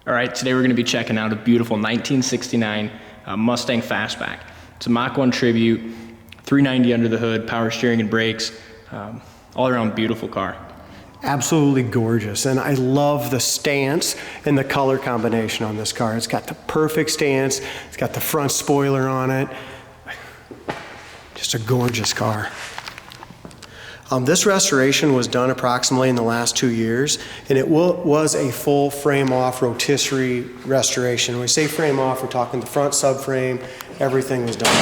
All right, today we're going to be checking out a beautiful 1969 Mustang Fastback. It's a Mach1 Tribute, 390 under the hood, power steering and brakes, all around beautiful car. Absolutely gorgeous, and I love the stance and the color combination on this car. It's got the perfect stance, it's got the front spoiler on it. Just a gorgeous car. This restoration was done approximately in the last 2 years, and it was a full frame-off rotisserie restoration. When we say frame-off, we're talking the front subframe, everything was done.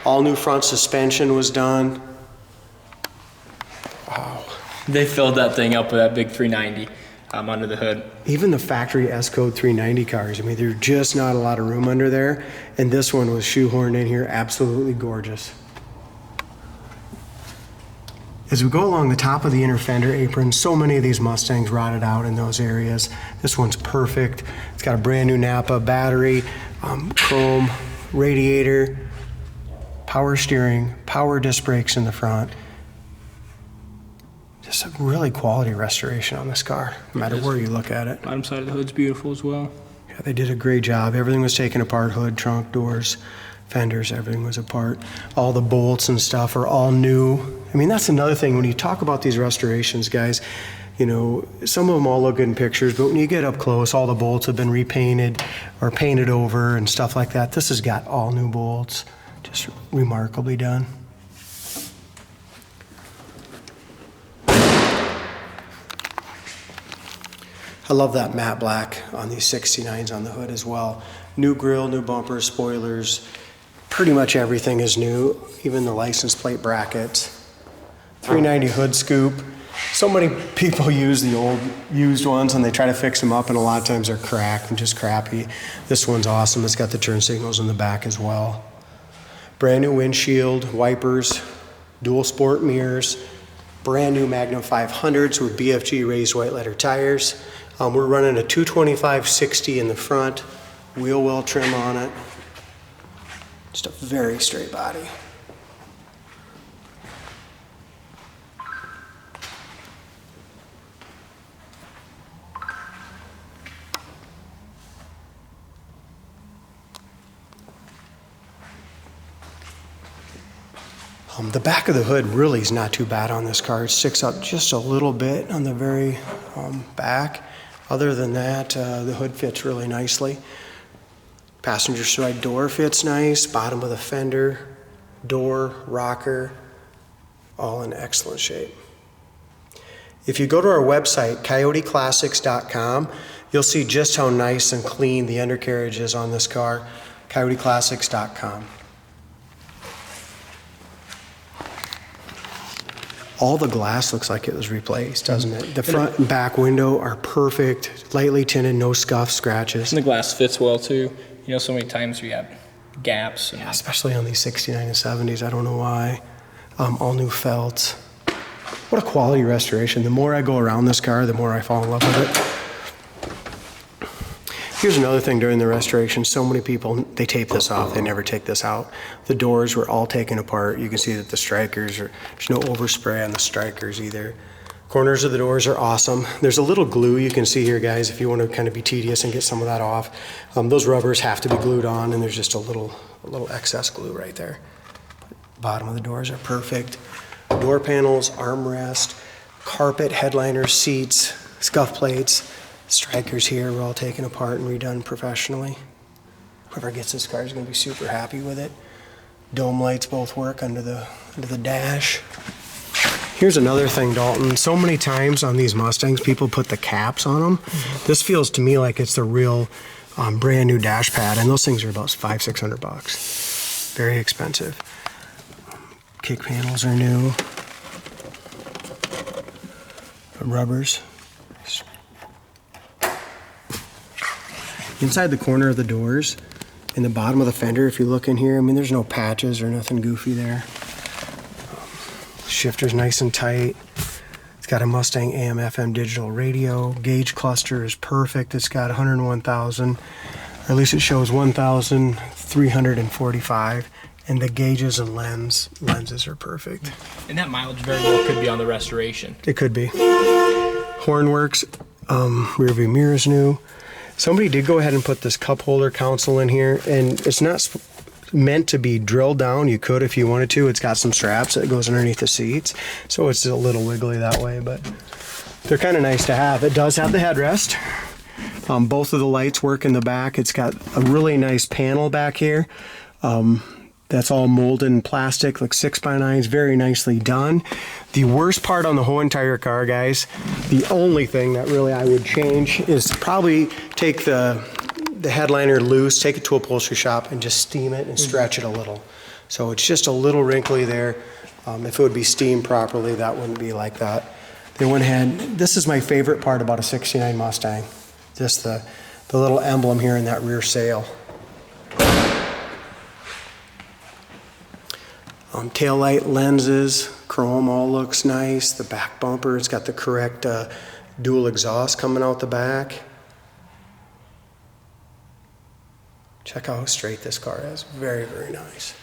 All new front suspension was done. Wow. They filled that thing up with that big 390 under the hood. Even the factory S-Code 390 cars, I mean, there's just not a lot of room under there, and this one was shoehorned in here, absolutely gorgeous. As we go along the top of the inner fender apron, so many of these Mustangs rotted out in those areas. This one's perfect. It's got a brand new Napa battery, chrome, radiator, power steering, power disc brakes in the front. Just a really quality restoration on this car, no matter where you look at it. Bottom side of the hood's beautiful as well. Yeah, they did a great job. Everything was taken apart, hood, trunk, doors, fenders, everything was apart. All the bolts and stuff are all new. I mean, that's another thing when you talk about these restorations, guys, you know, some of them all look good in pictures, but when you get up close, all the bolts have been repainted or painted over and stuff like that. This has got all new bolts, just remarkably done. I love that matte black on these 69s on the hood as well. New grille, new bumpers, spoilers, pretty much everything is new, even the license plate brackets. 390 hood scoop. So many people use the old used ones and they try to fix them up, and a lot of times they're cracked and just crappy. This one's awesome. It's got the turn signals in the back as well. Brand new windshield, wipers, dual sport mirrors, brand new Magnum 500s with BFG raised white letter tires. We're running a 225/60 in the front, wheel well trim on it. Just a very straight body. The back of the hood really is not too bad on this car. It sticks up just a little bit on the very back. Other than that, the hood fits really nicely. Passenger side door fits nice. Bottom of the fender, door, rocker, all in excellent shape. If you go to our website, coyoteclassics.com, you'll see just how nice and clean the undercarriage is on this car. coyoteclassics.com. All the glass looks like it was replaced, doesn't it? The front and back window are perfect, lightly tinted, no scuffs, scratches. And the glass fits well too. You know, so many times we have gaps. Yeah, especially on these 69 and 70s, I don't know why. All new felts. What a quality restoration. The more I go around this car, the more I fall in love with it. Here's another thing during the restoration. So many people, they tape this off. They never take this out. The doors were all taken apart. You can see that the strikers there's no overspray on the strikers either. Corners of the doors are awesome. There's a little glue you can see here, guys, if you want to kind of be tedious and get some of that off. Those rubbers have to be glued on, and there's just a little excess glue right there. Bottom of the doors are perfect. Door panels, armrest, carpet, headliners, seats, scuff plates. Strikers here were all taken apart and redone professionally. Whoever gets this car is going to be super happy with it. Dome lights both work under the dash. Here's another thing, Dalton. So many times on these Mustangs, people put the caps on them. Mm-hmm. This feels to me like it's the real brand new dash pad, and those things are about $500-600. Very expensive. Kick panels are new. The rubbers. Inside the corner of the doors, in the bottom of the fender, if you look in here, I mean, there's no patches or nothing goofy there. Shifter's nice and tight. It's got a Mustang AM/FM digital radio. Gauge cluster is perfect. It's got 101,000, or at least it shows 1,345. And the gauges and lenses are perfect. And that mileage very well could be on the restoration. It could be. Horn works, rear view mirrors new. Somebody did go ahead and put this cup holder console in here, and it's not meant to be drilled down. You could if you wanted to. It's got some straps that goes underneath the seats, so it's a little wiggly that way, but they're kind of nice to have. It does have the headrest. Both of the lights work in the back. It's got a really nice panel back here. That's all molded in plastic, like 6x9s, very nicely done. The worst part on the whole entire car, guys, the only thing that really I would change is probably take the headliner loose, take it to a upholstery shop and just steam it and stretch it a little. So it's just a little wrinkly there. If it would be steamed properly, that wouldn't be like that. They went ahead, this is my favorite part about a 69 Mustang, just the little emblem here in that rear sail. Tail light lenses, chrome, all looks nice. The back bumper, it's got the correct dual exhaust coming out the back. Check out how straight this car is. Very, very nice.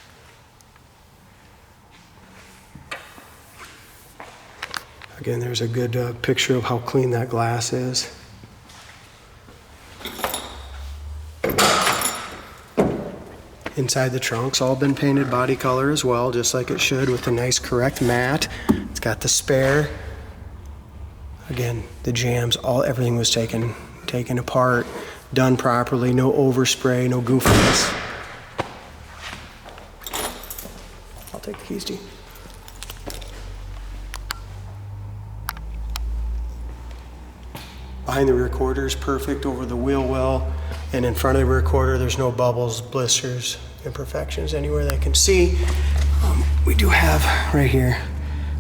Again, there's a good picture of how clean that glass is. Inside the trunk's all been painted body color as well, just like it should, with the nice correct matte. It's got the spare. Again, the jams, everything was taken apart, done properly, no overspray, no goofiness. I'll take the keys, T. Behind the rear quarter is perfect over the wheel well. And in front of the rear quarter, there's no bubbles, blisters, imperfections anywhere that I can see. We do have right here,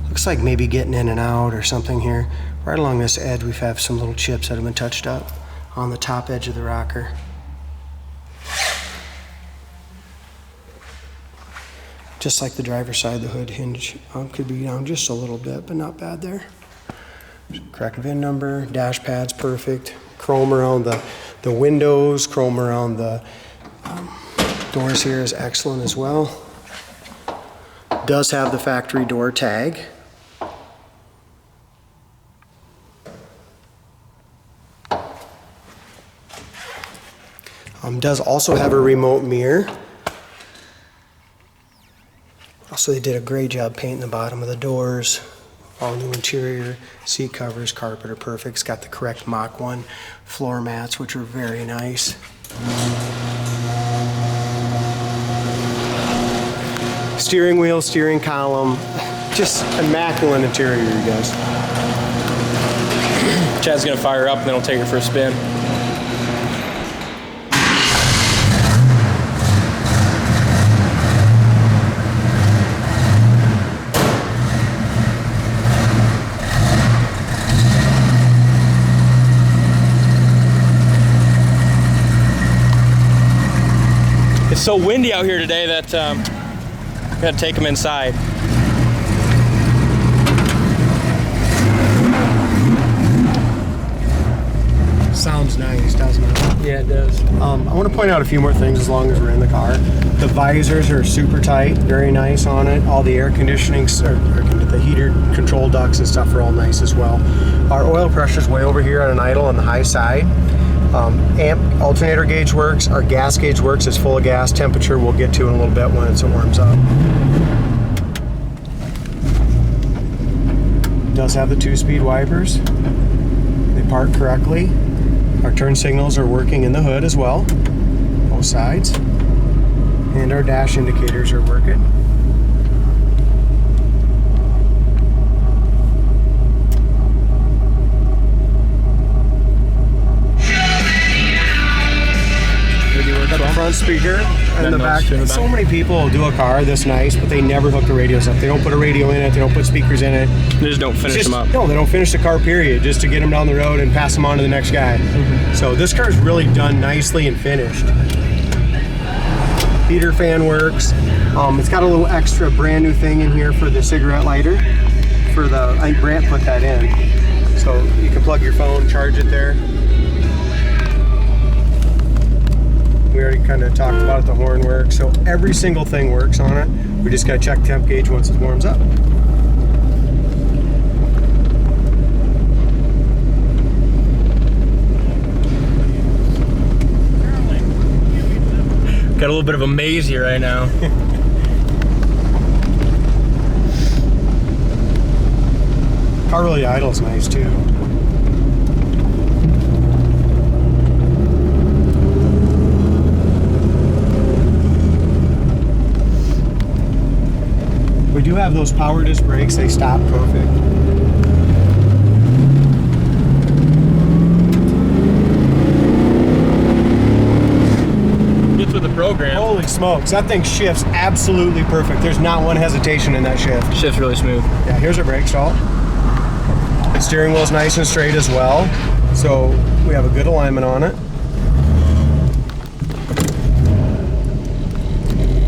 looks like maybe getting in and out or something here. Right along this edge, we have some little chips that have been touched up on the top edge of the rocker. Just like the driver's side, the hood hinge could be down just a little bit, but not bad there. Correct VIN number, dash pad's perfect. Chrome around the windows, chrome around the doors here is excellent as well. Does have the factory door tag. Does also have a remote mirror. Also, they did a great job painting the bottom of the doors. All new interior, seat covers, carpet are perfect. It's got the correct Mach1 floor mats, which are very nice. Steering wheel, steering column, just immaculate interior, you guys. Chad's gonna fire up and then we'll take her for a spin. It's so windy out here today that I'm gonna take them inside. Sounds nice, doesn't it? Yeah, it does. I want to point out a few more things as long as we're in the car. The visors are super tight, very nice on it. All the air conditioning, the heater control ducts and stuff are all nice as well. Our oil pressure is way over here on an idle on the high side. Amp alternator gauge works. Our gas gauge works. It's full of gas. Temperature we'll get to in a little bit when it warms up. It does have the 2-speed wipers. They park correctly. Our turn signals are working in the hood as well, both sides. And our dash indicators are working. Front speaker and the back. So many people do a car this nice, but they never hook the radios up. They don't put a radio in it. They don't put speakers in it. They just don't finish them up. No, they don't finish the car, period, just to get them down the road and pass them on to the next guy. So this car is really done nicely and finished. Heater fan works. It's got a little extra brand new thing in here for the cigarette lighter. I think Brant put that in. So you can plug your phone, charge it there. We already kind of talked about it, the horn works. So every single thing works on it. We just got to check temp gauge once it warms up. Got a little bit of a maze here right now. Car really idles nice too. We do have those power disc brakes, they stop perfect. Gets with the program. Holy smokes, that thing shifts absolutely perfect. There's not one hesitation in that shift. Shifts really smooth. Yeah, here's our brake stall. The steering wheel's nice and straight as well, so we have a good alignment on it.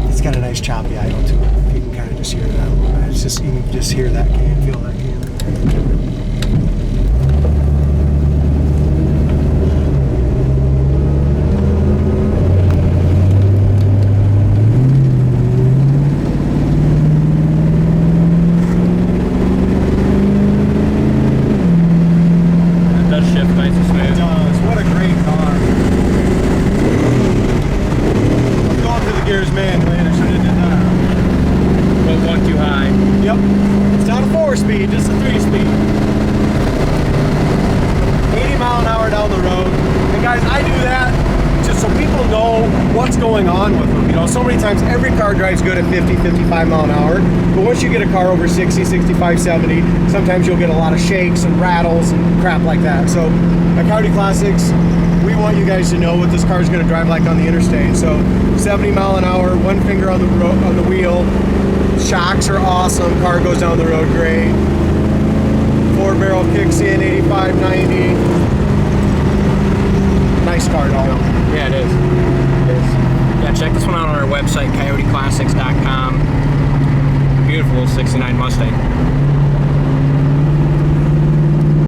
It's got a nice choppy idle to it. You can kind of just hear that a little bit. It's just, you can just hear that can, feel that can. So many times every car drives good at 50, 55 mile an hour, but once you get a car over 60, 65, 70, sometimes you'll get a lot of shakes and rattles and crap like that. So at Coyote Classics, we want you guys to know what this car is going to drive like on the interstate. So 70 mile an hour, one finger on the on the wheel, shocks are awesome, car goes down the road great, 4-barrel kicks in, 85, 90. Nice car, dog. Yeah, it is. It is. Yeah, check this one out on our website, coyoteclassics.com. Beautiful 69 Mustang.